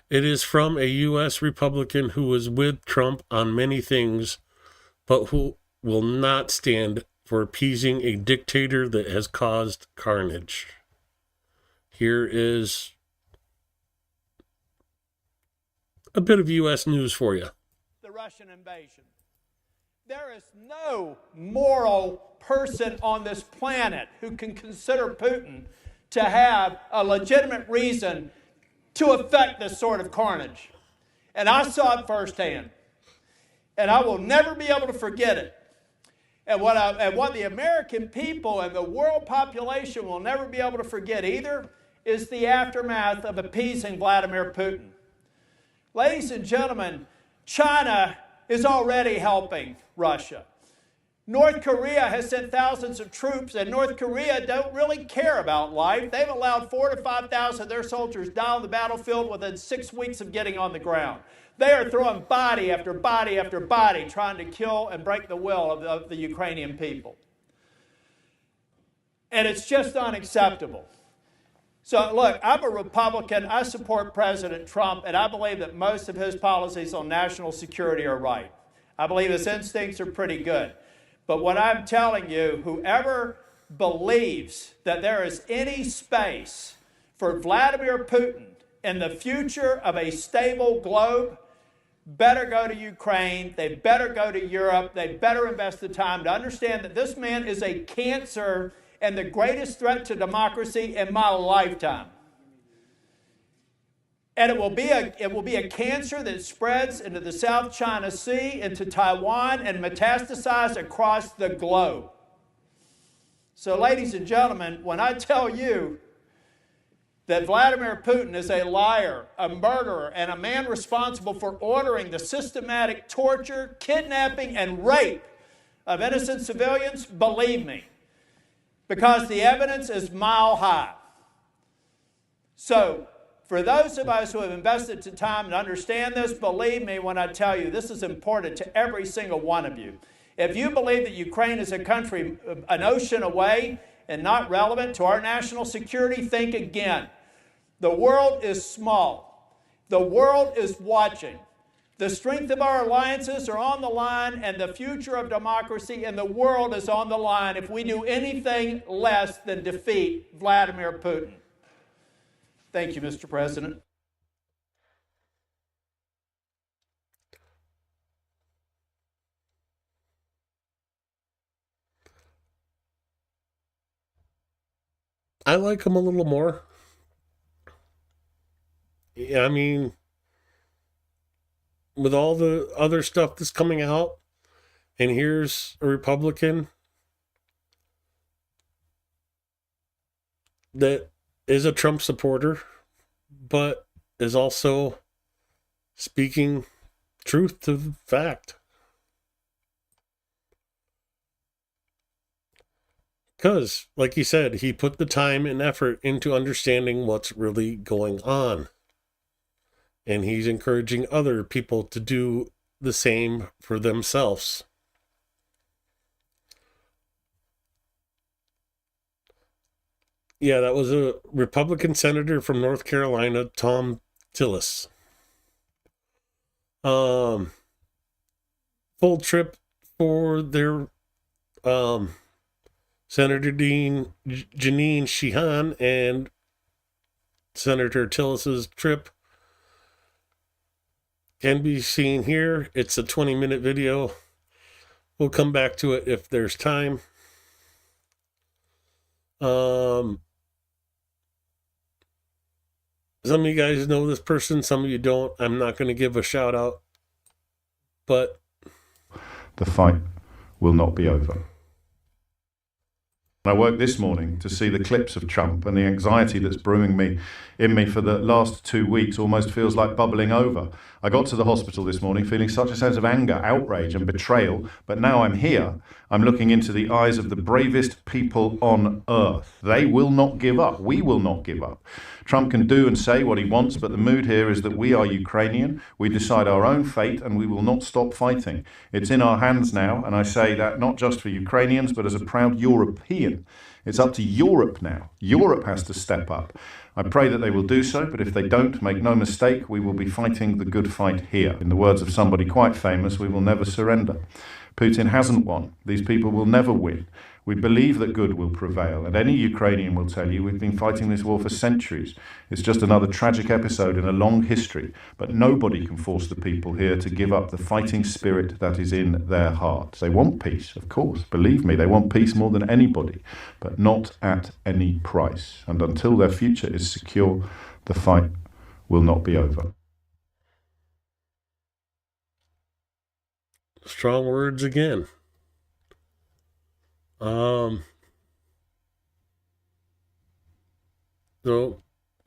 It is from a U.S. Republican who was with Trump on many things, but who will not stand for appeasing a dictator that has caused carnage. Here is a bit of U.S. news for you. The Russian invasion. There is no moral person on this planet who can consider Putin to have a legitimate reason to effect this sort of carnage. And I saw it firsthand. And I will never be able to forget it. And what the American people and the world population will never be able to forget either is the aftermath of appeasing Vladimir Putin. Ladies and gentlemen, China is already helping Russia. North Korea has sent thousands of troops, and North Korea don't really care about life. They've allowed 4,000 to 5,000 of their soldiers die on the battlefield within 6 weeks of getting on the ground. They are throwing body after body after body, trying to kill and break the will of the Ukrainian people. And it's just unacceptable. So look, I'm a Republican. I support President Trump, and I believe that most of his policies on national security are right. I believe his instincts are pretty good. But what I'm telling you, whoever believes that there is any space for Vladimir Putin in the future of a stable globe, better go to Ukraine, they better go to Europe, they better invest the time to understand that this man is a cancer and the greatest threat to democracy in my lifetime. And it will be a cancer that spreads into the South China Sea, into Taiwan, and metastasizes across the globe. So, ladies and gentlemen, when I tell you that Vladimir Putin is a liar, a murderer, and a man responsible for ordering the systematic torture, kidnapping, and rape of innocent civilians, believe me, because the evidence is mile high. So, for those of us who have invested the time to understand this, believe me when I tell you this is important to every single one of you. If you believe that Ukraine is a country an ocean away and not relevant to our national security, think again. The world is small. The world is watching. The strength of our alliances are on the line, and the future of democracy in the world is on the line if we do anything less than defeat Vladimir Putin. Thank you, Mr. President. I like him a little more. Yeah, I mean, with all the other stuff that's coming out, and here's a Republican that is a Trump supporter, but is also speaking truth to fact. Because, like he said, he put the time and effort into understanding what's really going on. And he's encouraging other people to do the same for themselves. Yeah, that was a Republican senator from North Carolina, Tom Tillis. Full trip for their Senator Jeanine Sheehan and Senator Tillis's trip can be seen here. It's a 20-minute video. We'll come back to it if there's time. Some of you guys know this person, some of you don't. I'm not going to give a shout out, but the fight will not be over. I woke this morning to see the clips of Trump, and the anxiety that's brewing in me for the last 2 weeks almost feels like bubbling over. I got to the hospital this morning feeling such a sense of anger, outrage and betrayal, but now I'm here. I'm looking into the eyes of the bravest people on earth. They will not give up. We will not give up. Trump can do and say what he wants, but the mood here is that we are Ukrainian, we decide our own fate, and we will not stop fighting. It's in our hands now, and I say that not just for Ukrainians, but as a proud European. It's up to Europe now. Europe has to step up. I pray that they will do so, but if they don't, make no mistake, we will be fighting the good fight here. In the words of somebody quite famous, we will never surrender. Putin hasn't won. These people will never win. We believe that good will prevail, and any Ukrainian will tell you we've been fighting this war for centuries. It's just another tragic episode in a long history, but nobody can force the people here to give up the fighting spirit that is in their hearts. They want peace, of course, believe me, they want peace more than anybody, but not at any price. And until their future is secure, the fight will not be over. Strong words again. So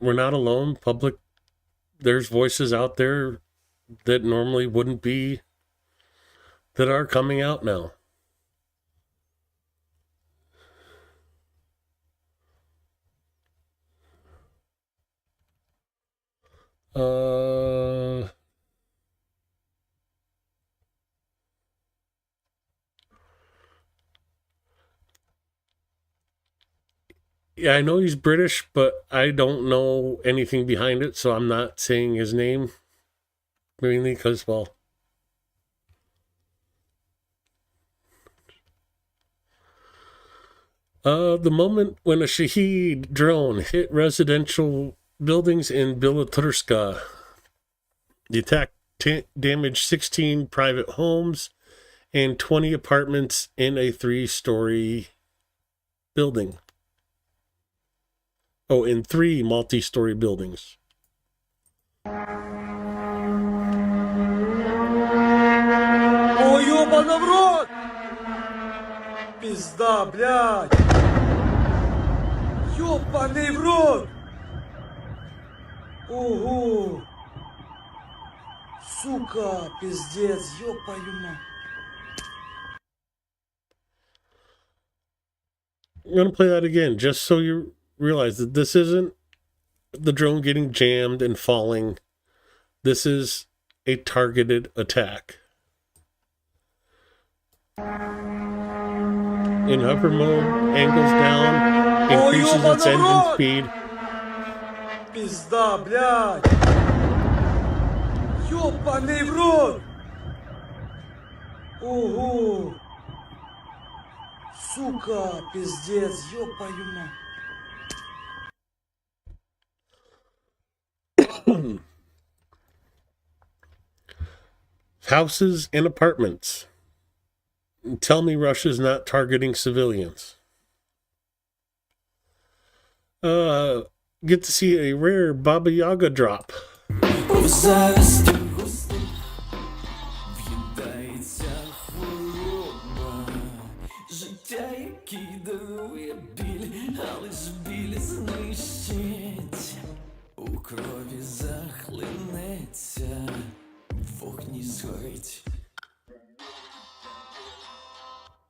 we're not alone. There's voices out there that normally wouldn't be, that are coming out now. Yeah, I know he's British, but I don't know anything behind it, so I'm not saying his name. Mainly because, well, the moment when a Shahed drone hit residential buildings in Bilaturska, the attack damaged 16 private homes and 20 apartments in a 3-story building. Oh, in 3 multi-story buildings. О, ёбана в рот! Пизда, блядь! Ёбаный в рот! Ого! Сука, пиздец, ёпаю мать! I'm going to play that again, just so you realize that this isn't the drone getting jammed and falling. This is a targeted attack. In hover mode, angles down, increases its engine speed. Пизда, блядь! Ёбаный в рот! Ого! Сука, пиздец, ёпаю мать. Houses and apartments. Tell me Russia's not targeting civilians. Get to see a rare Baba Yaga drop. Життя, який дарує біль, але ж біль знищить. У крові захлинеться, в вогні згорить.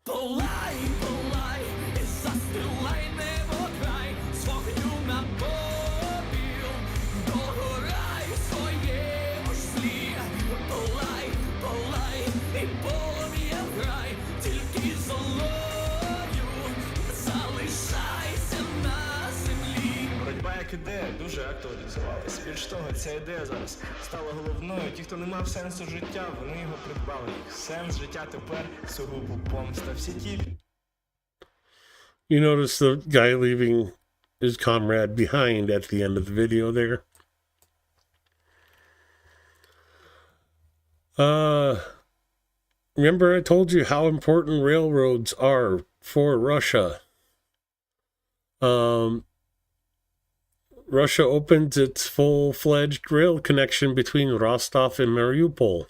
Полай, полай, і застилай небо край, з вогню на попіл, догорай своє ослі. Полай, полай, і полум'я грай, тільки золою залишайся на землі. Боротьба як ідея дуже актуалізувалась. Більш того, ця ідея зараз стала головною. Ті, хто не мав сенсу життя, вони його придбали. Їх сенс життя тепер сугубо помста. Всі ті... You notice the guy leaving his comrade behind at the end of the video there. Remember I told you how important railroads are for Russia. Russia opened its full-fledged rail connection between Rostov and Mariupol.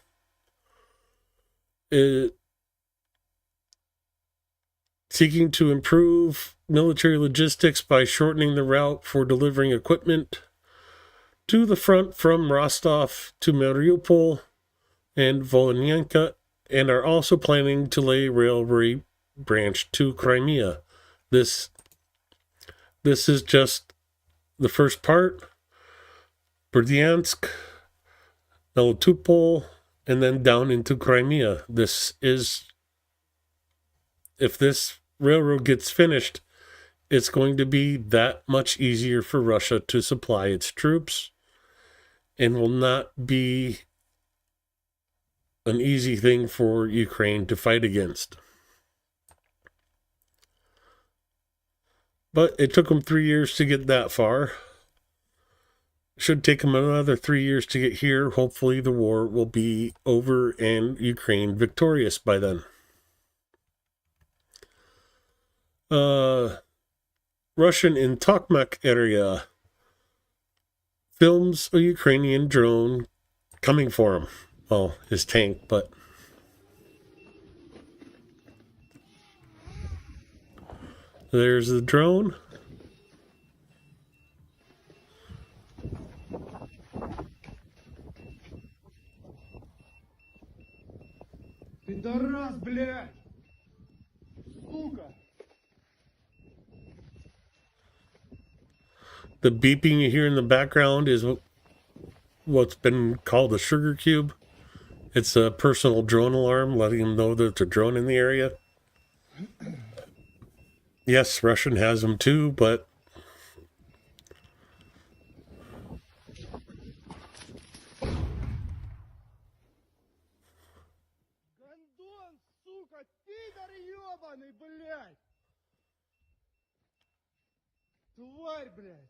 Seeking to improve military logistics by shortening the route for delivering equipment to the front from Rostov to Mariupol and Volynyanka, and are also planning to lay railway branch to Crimea. This is just the first part. Berdyansk, Melitopol, and then down into Crimea. If this railroad gets finished, it's going to be that much easier for Russia to supply its troops, and will not be an easy thing for Ukraine to fight against. But it took them 3 years to get that far. Should take them another 3 years to get here. Hopefully the war will be over and Ukraine victorious by then. Russian in Tokmak area films a Ukrainian drone coming for him. Well, his tank, but there's the drone. Пидорас, блядь! Сука! The beeping you hear in the background is what's been called a sugar cube. It's a personal drone alarm letting them know that there's a drone in the area. Yes, Russian has them too, but Гондон, сука, пидор ебаный, блядь! Тварь, блядь!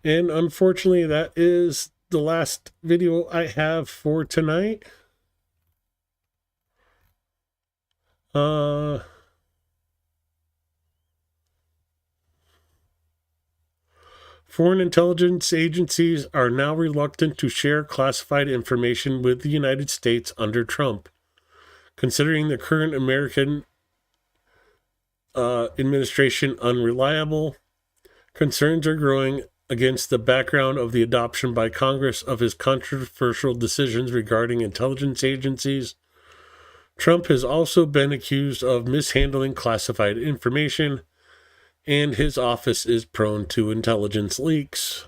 And unfortunately, that is the last video I have for tonight. Foreign intelligence agencies are now reluctant to share classified information with the United States under Trump, considering the current American administration unreliable. Concerns are growing against the background of the adoption by Congress of his controversial decisions regarding intelligence agencies. Trump has also been accused of mishandling classified information, and his office is prone to intelligence leaks.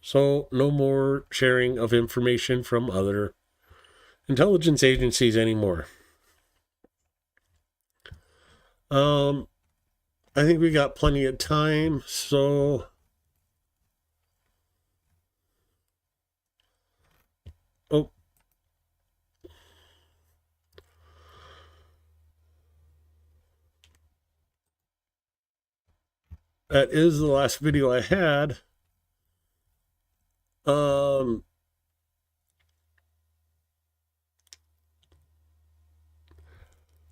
So, no more sharing of information from other intelligence agencies anymore. I think we got plenty of time, so oh, that is the last video I had.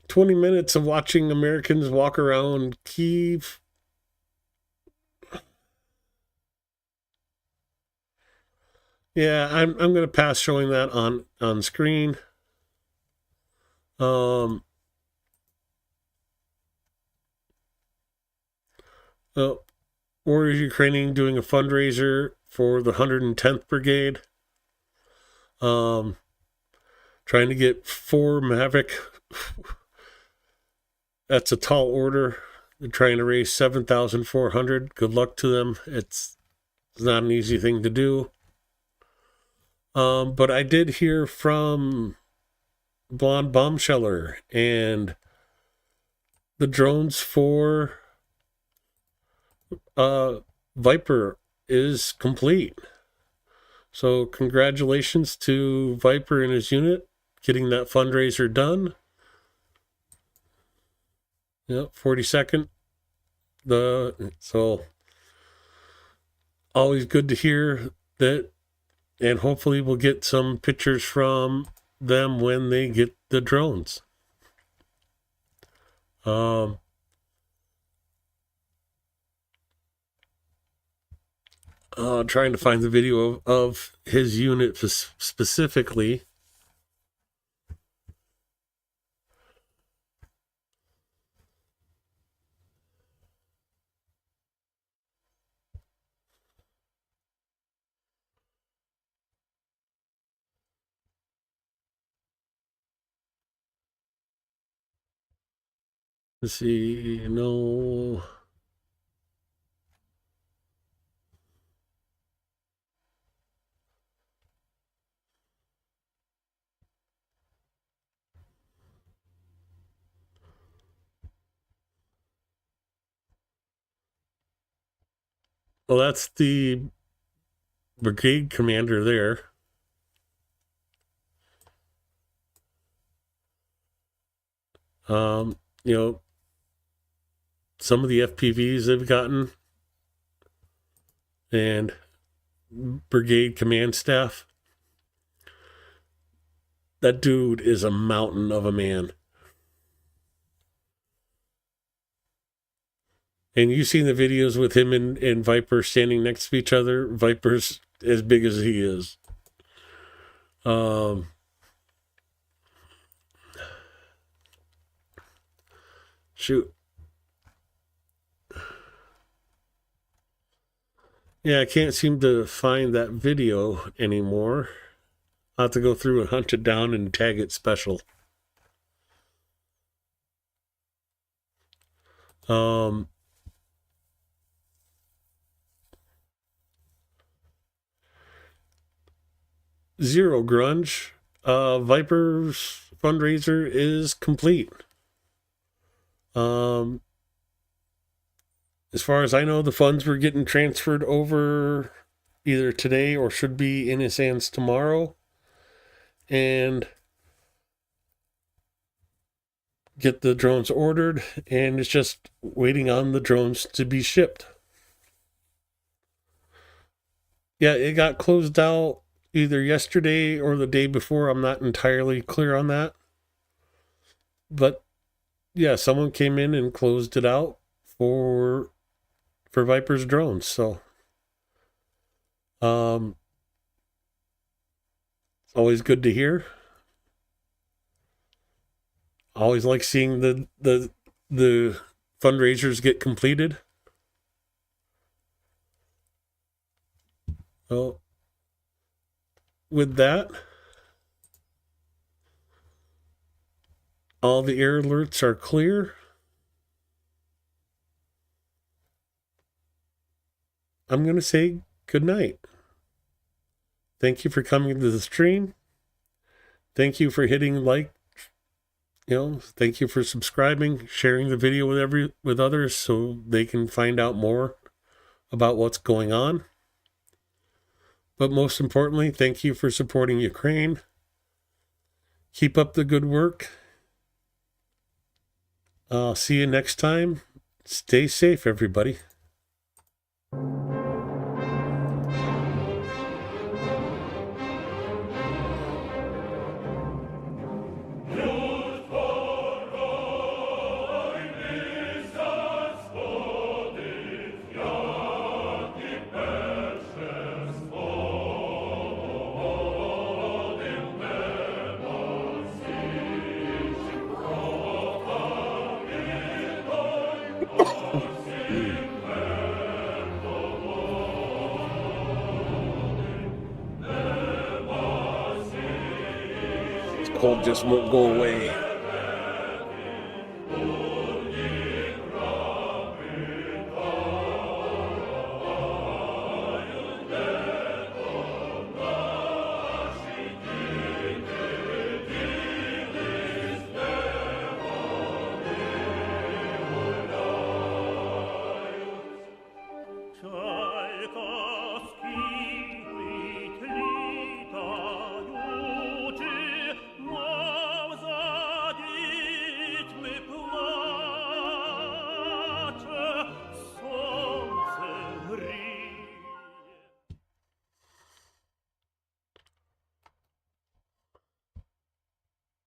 20 minutes of watching Americans walk around Kyiv. Yeah, I'm gonna pass showing that on screen. Warriors Ukrainian doing a fundraiser for the 110th Brigade. Trying to get 4 Maverick. That's a tall order. They're trying to raise 7,400. Good luck to them. It's not an easy thing to do. But I did hear from Blonde Bombsheller, and the drones for Viper is complete. So congratulations to Viper and his unit getting that fundraiser done. Yep, 42nd. So always good to hear that, and hopefully we'll get some pictures from them when they get the drones. Trying to find the video of his unit specifically. Let's see, no. Well, that's the brigade commander there. You know, some of the FPVs they've gotten and brigade command staff. That dude is a mountain of a man. And you've seen the videos with him and Viper standing next to each other. Viper's as big as he is. Shoot. Yeah, I can't seem to find that video anymore. I'll have to go through and hunt it down and tag it special. Zero Grunge. Viper's fundraiser is complete. As far as I know, the funds were getting transferred over either today or should be in his hands tomorrow. And get the drones ordered, and it's just waiting on the drones to be shipped. Yeah, it got closed out either yesterday or the day before. I'm not entirely clear on that. But yeah, someone came in and closed it out for Viper's drones. So it's always good to hear. Always like seeing the fundraisers get completed. Well, with that, all the air alerts are clear. I'm going to say good night. Thank you for coming to the stream. Thank you for hitting like, thank you for subscribing, sharing the video with others so they can find out more about what's going on. But most importantly, thank you for supporting Ukraine. Keep up the good work. I'll see you next time. Stay safe, everybody. Cold just won't go away.